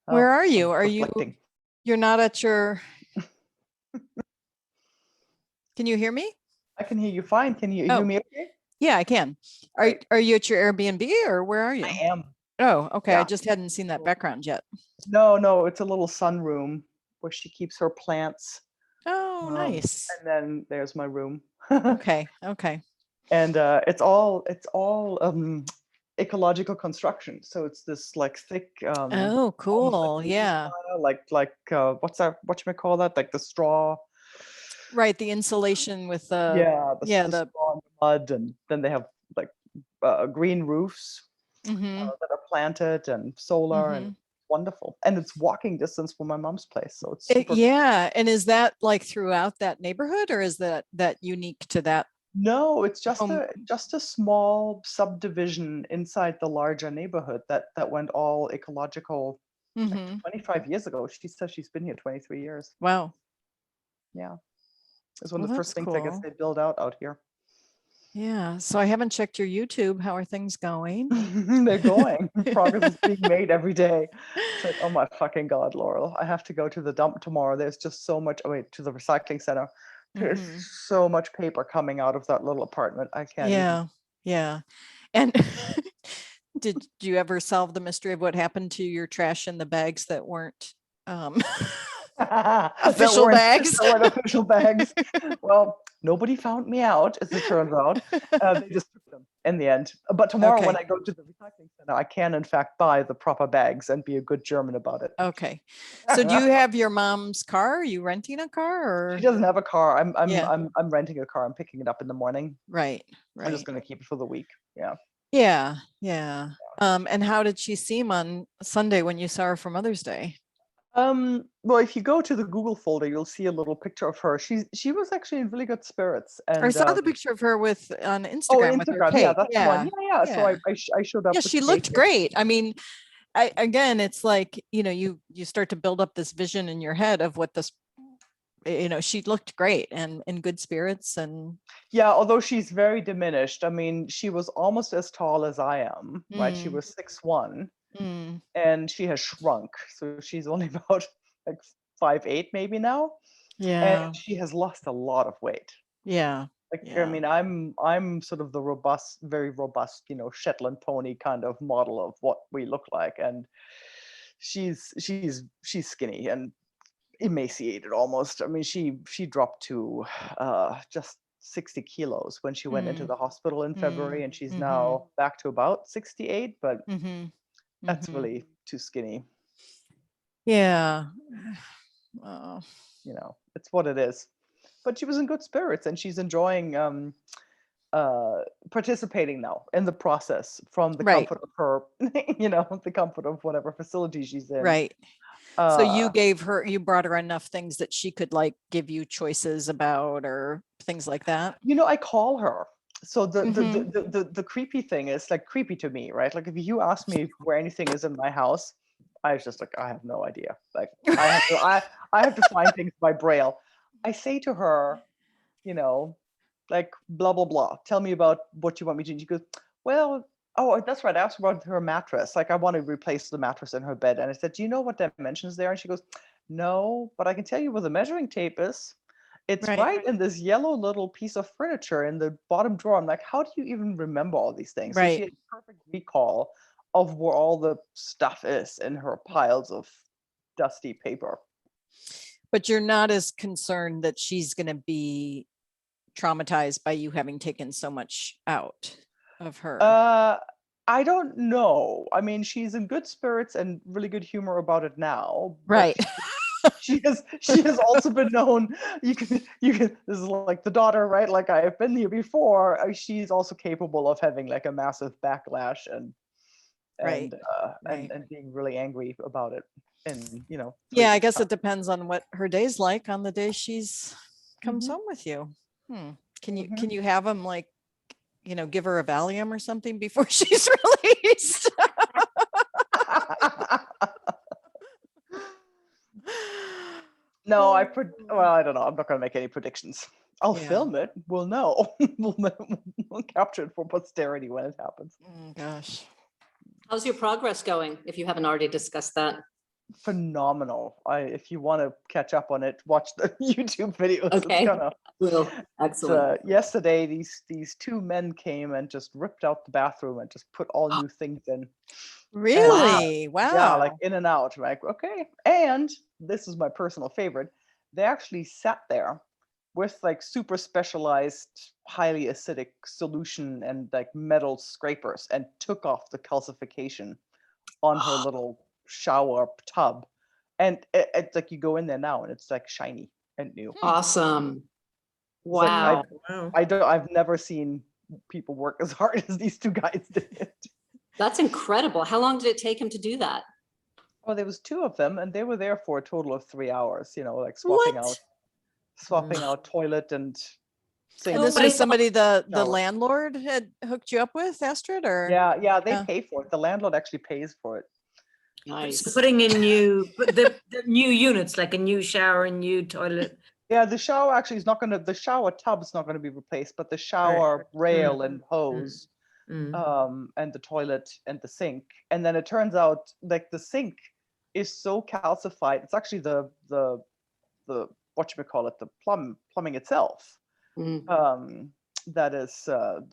Where Oh, are you? I'm Are you, reflecting. you're not at your, can you hear me? I can hear you fine. Can you hear Oh, me okay? yeah, I can. Great. Are you at your Airbnb or where are you? I am. Oh, okay. I Yeah. just hadn't seen that background yet. No, no, it's a little sunroom where she keeps her plants. Oh, nice. And then there's my room. Okay. Okay. And it's all ecological construction. So it's this like thick, Oh, almost like cool. roofing Yeah. tile, what's that? What you may call that? Like the straw. Right. The insulation with Yeah, yeah, the the, straw and the mud, and then they have like green roofs mm-hmm, that are planted and solar and mm-hmm. wonderful. And it's walking distance from my mom's place, so it's super. Yeah. And is that like throughout that neighborhood or is that unique to that No, it's home? just a small subdivision inside the larger neighborhood that went all ecological like Mm-hmm. 25 years ago. She says she's been here 23 years. Wow. Yeah, it's one Well, of the first that's things I guess cool. they build out here. Yeah. So I haven't checked your YouTube. How are things going? They're going. Progress is being made every day. It's like, oh my fucking God, Laurel. I have to go to the dump tomorrow. There's just so much, oh wait, to the recycling center. There's Mm-hmm. so much paper coming out of that little apartment. I can't even. Yeah. Yeah. And did you ever solve the mystery of what happened to your trash in the bags that weren't um, that official weren't bags? that weren't official bags. Well, nobody found me out, as it turns out. They just took them in the end. But tomorrow, when Okay. I go to the recycling center, I can in fact buy the proper bags and be a good German about it. Okay. So do you have your mom's car? Are you renting a car She or? doesn't have a car. Yeah. I'm renting a car. I'm picking it up in the morning. Right. I'm just Right. gonna keep it for the week. Yeah. Yeah. Yeah. And how did she seem on Sunday when you saw her for Mother's Day? Well, if you go to the Google folder, you'll see a little picture of her. She was actually in really good spirits, I and saw the picture of her with on oh, Instagram with her Instagram, yeah, cake. that's the one. Yeah. Yeah, yeah. So Yeah. I showed up Yeah, with she the cake. looked great. I mean, I again, it's like, you start to build up this vision in your head of what this, she looked great and in good spirits and Yeah, although she's very diminished. I mean, she was almost as tall as I am, right? She mm, was 6'1", mm, and she has shrunk. So she's only about like 5'8" maybe now. And yeah, she has lost a lot of weight. yeah, Like, I yeah, mean, I'm sort of the robust, very robust, Shetland pony kind of model of what we look like. And she's skinny and emaciated almost. I mean, she dropped to just 60 kilos when she went into mm, the hospital in mm, February, and she's mm-hmm, now back to about 68, but mm-hmm, that's mm-hmm. really too skinny. Yeah. Oh, It's what it is. But she was in good spirits, and she's enjoying participating now in the process from the right, comfort of her, the comfort of whatever facility she's in. right. So Uh, you brought her enough things that she could like give you choices about or things like that. I call her. So Mm-hmm. the creepy thing is like creepy to me, right? Like if you ask me where anything is in my house, I was just like, I have no idea. Like I have to find things by braille. I say to her, you know, like blah blah blah. Tell me about what you want me to do. She goes, well, oh, that's right. I asked about her mattress. Like I want to replace the mattress in her bed. And I said, do you know what dimensions they are? And she goes, no, but I can tell you where the measuring tape is. It's Right. right in this yellow little piece of furniture in the bottom drawer. I'm like, how do you even remember all these things? So she Right. had perfect recall of where all the stuff is in her piles of dusty paper. But you're not as concerned that she's going to be traumatized by you having taken so much out of her. Uh, I don't know. I mean, she's in good spirits and really good humor about it now, but Right. she has also been known. You can. This is like the daughter, right? Like I have been here before. She's also capable of having like a massive backlash and Right. and Right. and being really angry about it in 3 Yeah, I weeks guess time. it depends on what her day's like on the day she's comes Hmm. home with you. Hmm. Can you Hmm. can you have him like, give her a Valium or something before she's released? No, well, I don't know. I'm not going to make any predictions. I'll Yeah. film it. We'll know. We'll capture it for posterity when it happens. Oh, gosh. How's your progress going, if you haven't already discussed that? phenomenal. If you want to catch up on it, watch the YouTube videos. Okay. It's gonna. Will. Excellent. Yesterday, these two men came and just ripped out the bathroom and just put all new things in. Really? Wow. Yeah, like in and out. Like, okay. And this is my personal favorite. They actually sat there with like super specialized, highly acidic solution and like metal scrapers and took off the calcification on her little shower tub. And it's like you go in there now and it's like shiny and new. Awesome. It's like, Wow. Wow. I've never seen people work as hard as these two guys did. That's incredible. How long did it take him to do that? Well, there was two of them, and they were there for a total of 3 hours. You know, like swapping out toilet and sink. And this But was I- somebody the No. landlord had hooked you up with, Astrid, or? Yeah, they Yeah. pay for it. The landlord actually pays for it. Nice. So putting in the new units, like a new shower and new toilet. Yeah, the shower actually is not going to. The shower tub is not going to be replaced, but the shower rail and hose, Mm. and the toilet and the sink. And then it turns out like the sink is so calcified. It's actually the whatchamacallit, the plumbing itself. Mm. That is the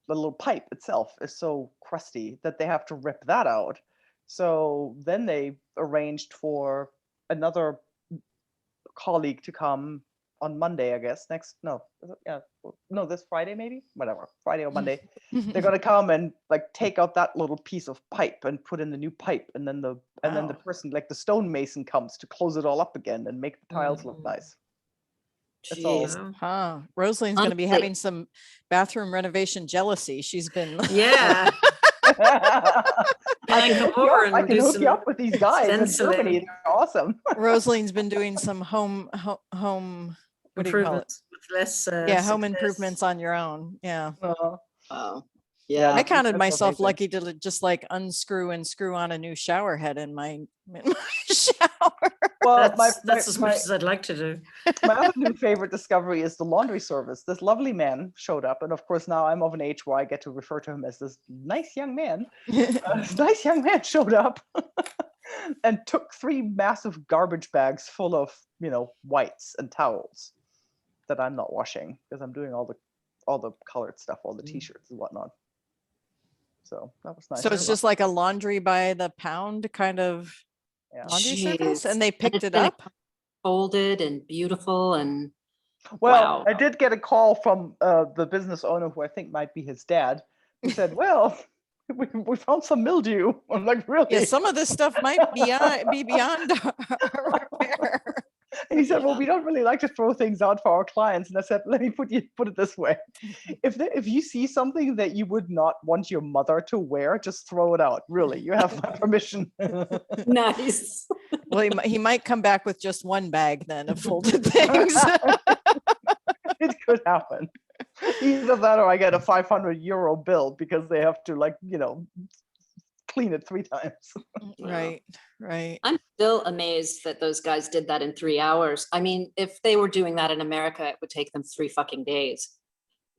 little pipe itself is so crusty that they have to rip that out. So then they arranged for another colleague to come on Monday, I guess. This Friday maybe, whatever, Friday or Monday. They're gonna come and like take out that little piece of pipe and put in the new pipe, and then the Wow. person, like the stonemason, comes to close it all up again and make the tiles look nice. That's all. Jeez. Wow. Huh. Rosaline's going to be Honestly- having some bathroom renovation jealousy. She's been, Yeah. I can come hook you over up. I and can do hook you some up with these guys in stenciling. Germany. They're awesome. Rosaline's been doing some home, what do you call it? Improvements with less. Yeah, home success. improvements on your own. Yeah. Wow. Yeah, I Yeah. counted that's myself amazing. lucky to just like unscrew and screw on a new shower head in my shower. Well, That's as much as I'd like to do. my other new favorite discovery is the laundry service. This lovely man showed up, and of course now I'm of an age where I get to refer to him as this nice young man. This nice young man showed up and took 3 massive garbage bags full of, whites and towels that I'm not washing because I'm doing all the colored stuff, all the t-shirts and whatnot. So that was nice. So it's just like a laundry by the pound kind of Yeah. laundry service, Jeez. and they picked it's it gonna up. Folded and beautiful and Well, Wow. I did get a call from the business owner, who I think might be his dad, who said, "Well, we found some mildew." I'm like, "Really?" Yeah, some of this stuff might be beyond our repair. And he said, "Well, we don't really like to throw things out for our clients." And I said, "Let me put it this way: if you see something that you would not want your mother to wear, just throw it out. Really, you have my permission." nice. Well, he might come back with just one bag then of folded things. It could happen. Either that, or I get a 500 euro bill because they have to clean it 3 times. Right. I'm still amazed that those guys did that in 3 hours. I mean, if they were doing that in America, it would take them 3 fucking days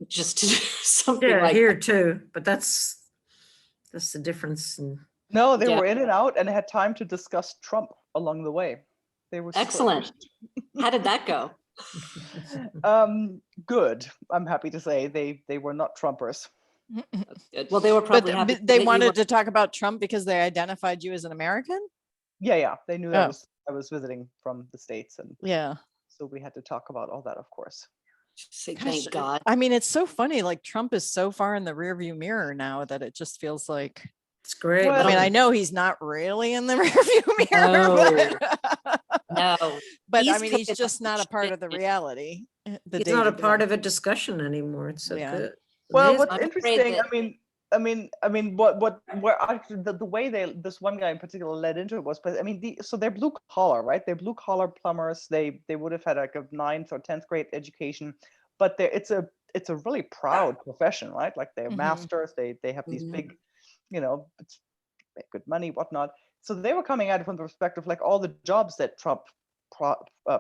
just to do something Yeah, like here too. But that's the difference. No, they Yeah. were in and out and had time to discuss Trump along the way. They were super Excellent. efficient. How did that go? Good. I'm happy to say they were not Trumpers. That's good. Well, they were But probably happy but they that you wanted were- to talk about Trump because they identified you as an American. Yeah. They knew that Oh. I was visiting from the States, and Yeah. so we had to talk about all that, of course. say Gosh, thank God. I mean, it's so funny. Like Trump is so far in the rearview mirror now that it just feels like. It's great. Well, I mean, I love know he's not really in the rearview mirror, No. but I He's mean, he's cooking just up not a some part shit, of the man. reality. The He's not a part day-to-day. of a discussion anymore. It's so Yeah. good. Well, Amazing. what's I'm afraid interesting, that- the way this one guy in particular led into it was, but I mean, so they're blue collar, right? They're blue collar plumbers. They would have had like a 9th or 10th grade education, but it's a really proud profession, right? Like they're Mhm. masters. They have these Mhm. big, it's make good money, whatnot. So they were coming at it from the perspective, like all the jobs that Trump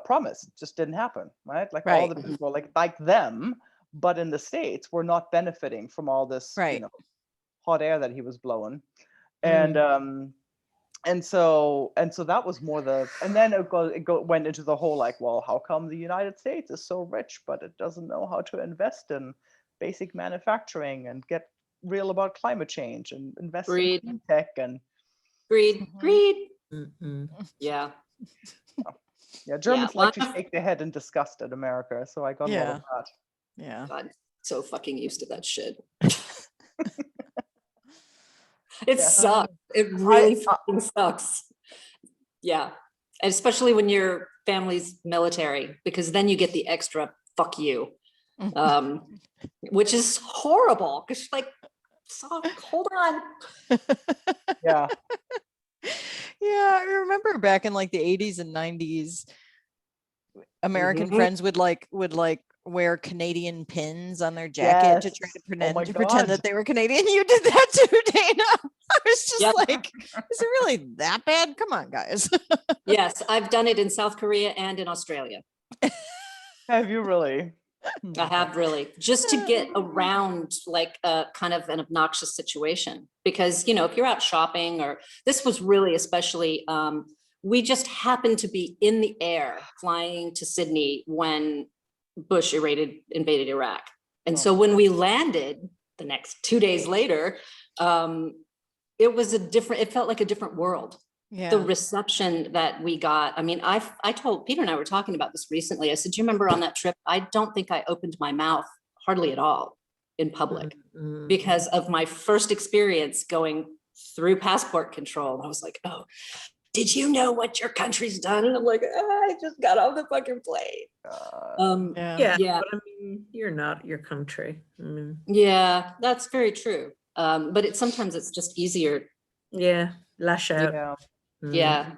promised just didn't happen, right? Like all Right. the people like them, but in the States, were not benefiting from all this, Right. hot air that he was blowing. And and so that was more and then went into the whole like, well, how come the United States is so rich but it doesn't know how to invest in basic manufacturing and get real about climate change and invest in Greed. clean tech and Greed, Mhm. greed. Mm-mm. Yeah. Germans well, like to shake their head in disgust at America, so I got a lot of that. Yeah. God, so fucking used to that shit. It Yeah. sucks. It really fucking sucks. Yeah. And especially when your family's military, because then you get the extra fuck you, which is horrible. Because like, so, hold on. Yeah. Yeah, I remember back in like the 80s and 90s, American Mhm. friends would like wear Canadian pins on their jacket to try Yes. to Oh my pretend God. that they were Canadian. You did that too, Dana. I was just Yep. like, is it really that bad? Come on, guys. Yes, I've done it in South Korea and in Australia. Have you really? I have really, just to get around like a kind of an obnoxious situation. Because, you know, if you're out shopping, or this was really especially, we just happened to be in the air flying to Sydney when Bush invaded Iraq. And so when we landed the next 2 days later, it was it felt like a different world. Yeah. The reception that we got. I mean, I told Peter and I were talking about this recently. I said, do you remember on that trip? I don't think I opened my mouth hardly at all in public because of my first experience going through passport control. And I was like, oh, did you know what your country's done? And I'm like, I just got off the fucking plane. Yeah, Yeah. but I mean, you're not your country. I mean, Yeah, that's very true. But sometimes it's just easier. yeah, lash out. Yeah. Yeah.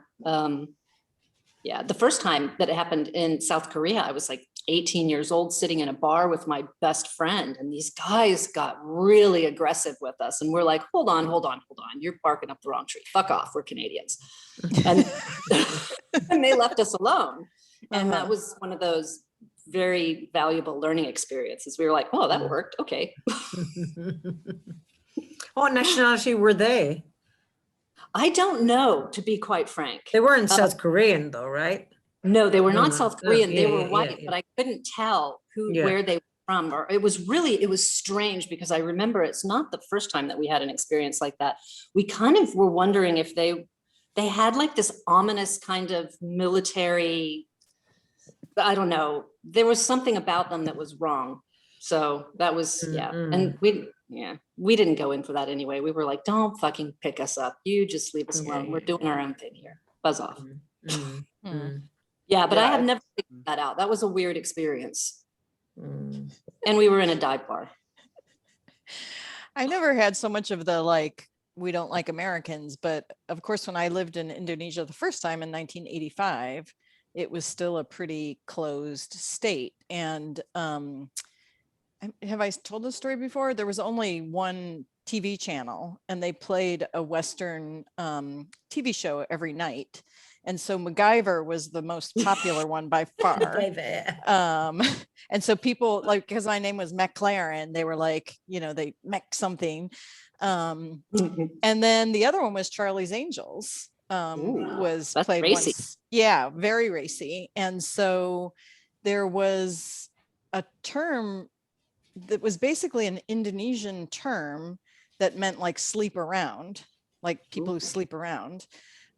Yeah. The first time that it happened in South Korea, I was like 18 years old, sitting in a bar with my best friend. And these guys got really aggressive with us. And we're like, hold on. You're barking up the wrong tree. Fuck off. We're Canadians. And, and they left us alone. And that was one of those very valuable learning experiences. We were like, oh, that worked. Okay. What nationality were they? I don't know, to be quite frank. They weren't South Korean though, right? No, they were not No. South Korean. They Yeah, were yeah, white, yeah. but I couldn't tell Yeah. where they were from. Or it was strange because I remember it's not the first time that we had an experience like that. We kind of were wondering if they had like this ominous kind of military, I don't know. There was something about them that was wrong. So that was, yeah. And we didn't go in for that anyway. We were like, don't fucking pick us up. You just leave us alone. We're doing our own thing here. Buzz off. Yeah, but I have never figured that out. That was a weird experience. And we were in a dive bar. I never had so much of the like, we don't like Americans, but of course, when I lived in Indonesia the first time in 1985, it was still a pretty closed state. And have I told this story before? There was only one TV channel and they played a Western TV show every night. And so MacGyver was the most popular one by far. And so people like, because my name was McLaren, they were like, you know, they Mech something. And then the other one was Charlie's Angels. Was played racy. once. Yeah, very racy. And so there was a term that was basically an Indonesian term that meant like sleep around, like people who sleep around.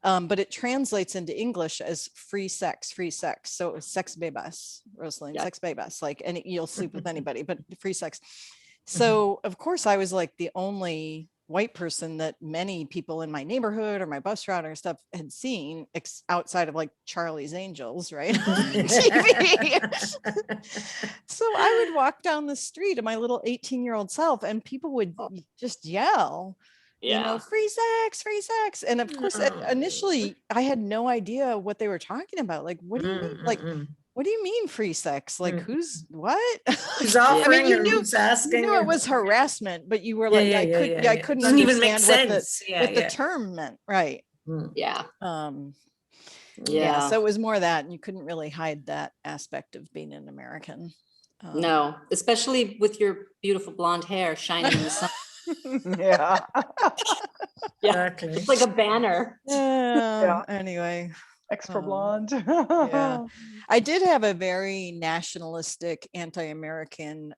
But it translates into English as free sex. So it was sex bebas, Rosalind, sex bebas, like, and you'll sleep with anybody, but free sex. So of course I was like the only white person that many people in my neighborhood or my bus route or stuff had seen outside of like Charlie's Angels, right? TV. So I would walk down the street of my little 18-year-old self and people would just yell, you know, free sex. And of course, initially I had no idea what they were talking about. Like, what do you mean? Like, what do you mean free sex? Like, who's what? Who's offering? I mean, who's asking? You knew it was harassment, but you were like, I couldn't Doesn't even make understand sense. what the term meant. Right. Yeah. Yeah. So it was more that, and you couldn't really hide that aspect of being an American. No, especially with your beautiful blonde hair shining in the sun. Yeah. Yeah, Exactly. it's like a banner. Yeah, anyway. Extra Oh, blonde. yeah. I did have a very nationalistic, anti-American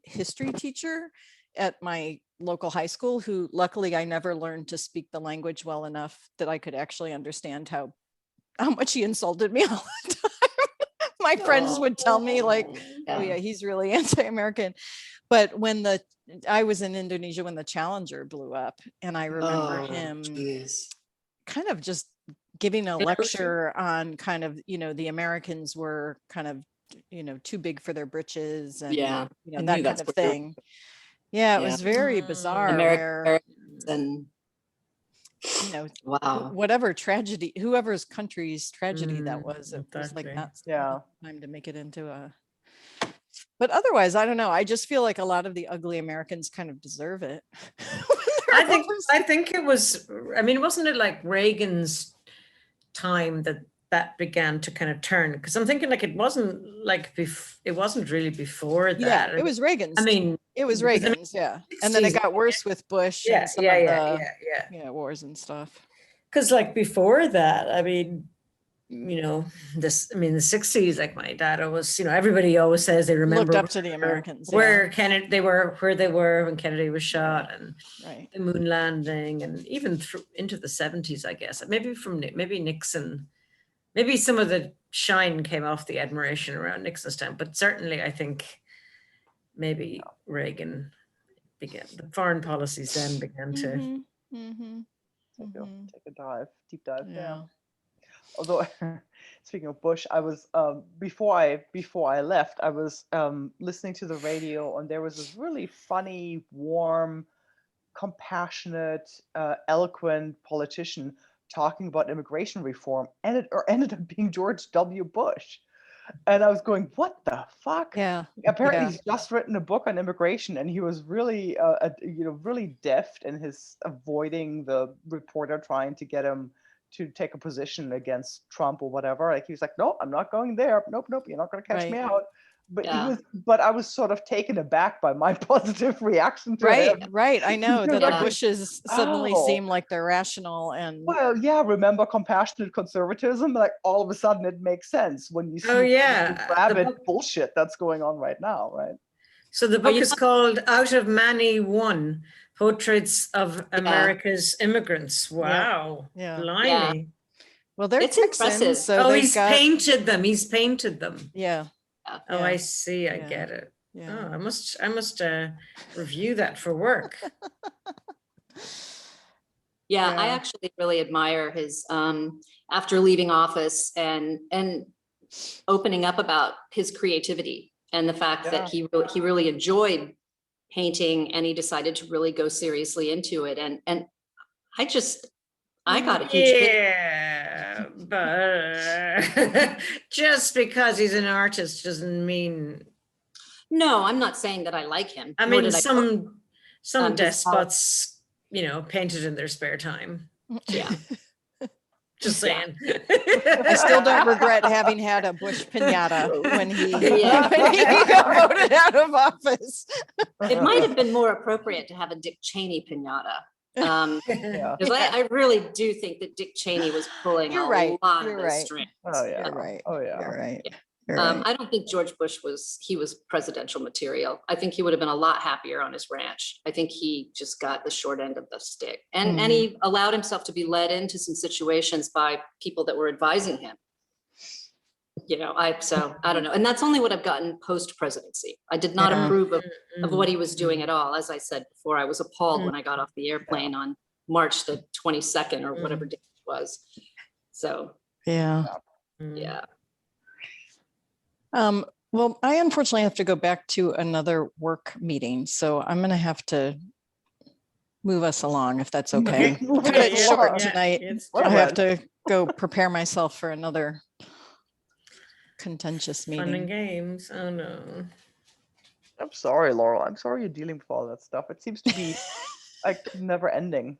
history teacher at my local high school who luckily I never learned to speak the language well enough that I could actually understand how much he insulted me all the time. My friends would tell me like, oh yeah, he's really anti-American. But when I was in Indonesia when the Challenger blew up, and I remember him Geez. kind of just giving a An ocean. lecture on kind of, the Americans were kind of, too big for their britches and, Yeah, I knew that kind that's of where you're- thing. Yeah, it Yeah. was very bizarre where, Americans and wow. whatever tragedy, whoever's country's tragedy that was, it was like Exactly. not Yeah. time to make it into a, but otherwise, I don't know. I just feel like a lot of the ugly Americans kind of deserve it. I think it was, I mean, wasn't it like Reagan's time that began to kind of turn? Because I'm thinking like it wasn't like it wasn't really before that. Yeah, it was Reagan's. I mean, it was because, I mean, Reagan's, yeah. And then it 60s, got worse with Bush yeah, and some of the yeah. wars and stuff. Because like before that, I mean, the 60s, like my dad always, everybody always says they remember Looked up to the Americans, where they were when Kennedy was shot, and right. the moon landing, and even into the 70s, I guess. Maybe Nixon, maybe some of the shine came off the admiration around Nixon's time, but certainly I think maybe Reagan began, the foreign policies then began to. Take a deep dive. Yeah. Yeah. Although, speaking of Bush, I was before I left, I was listening to the radio, and there was this really funny, warm, compassionate, eloquent politician talking about immigration reform, and it ended up being George W. Bush. And I was going, what the fuck? Yeah. Apparently, Yeah. he's just written a book on immigration, and he was really, really deft in his avoiding the reporter trying to get him to take a position against Trump or whatever. Like he was like, no, I'm not going there. Nope, you're not going to catch me out. But but I was sort of taken aback by my positive reaction to him. Right. I know that the Yeah. Bushes suddenly seem like they're rational and. Well, yeah, remember compassionate conservatism? Like all of a sudden it makes sense when you see the rabid bullshit that's going on right now, right? So the book is called Out of Many One, Portraits of America's Immigrants. Wow. Yeah. Blimey. Yeah. Well, they're It's Texans, impressive. so he's painted them. He's painted them. Yeah. Oh, I see. I get it. Yeah. Oh, I must review that for work. Yeah, I actually really admire his after leaving office and opening up about his creativity and the fact that he really enjoyed painting, and he decided to really go seriously into it. And I got a huge Yeah, but just because he's an artist doesn't mean. No, I'm not saying that I like him. I mean, some despots, painted in their spare time. Yeah. Just saying. I still don't regret having had a Bush pinata when he got voted out of office. It might have been more appropriate to have a Dick Cheney pinata. Because I really do think that Dick Cheney was pulling a lot of the strings. Oh yeah. Right. Oh yeah. You're right. I don't think George Bush was presidential material. I think he would have been a lot happier on his ranch. I think he just got the short end of the stick, and he allowed himself to be led into some situations by people that were advising him. I don't know. And that's only what I've gotten post-presidency. I did not approve of what he was doing at all. As I said before, I was appalled when I got off the airplane on March the 22nd or whatever day it was. So, yeah. Well, I unfortunately have to go back to another work meeting, so I'm going to have to move us along if that's okay. Cut it short tonight. I have to go prepare myself for another contentious meeting. Fun and games. Oh no. I'm sorry, Laurel. I'm sorry you're dealing with all that stuff. It seems to be like never ending.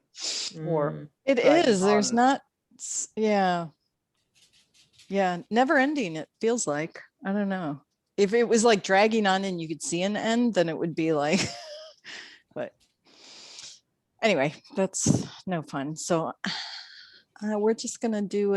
Or it is. There's not. Yeah, never ending. It feels like. I don't know. If it was like dragging on and you could see an end, then it would be like. But Anyway, that's no fun. So we're just gonna do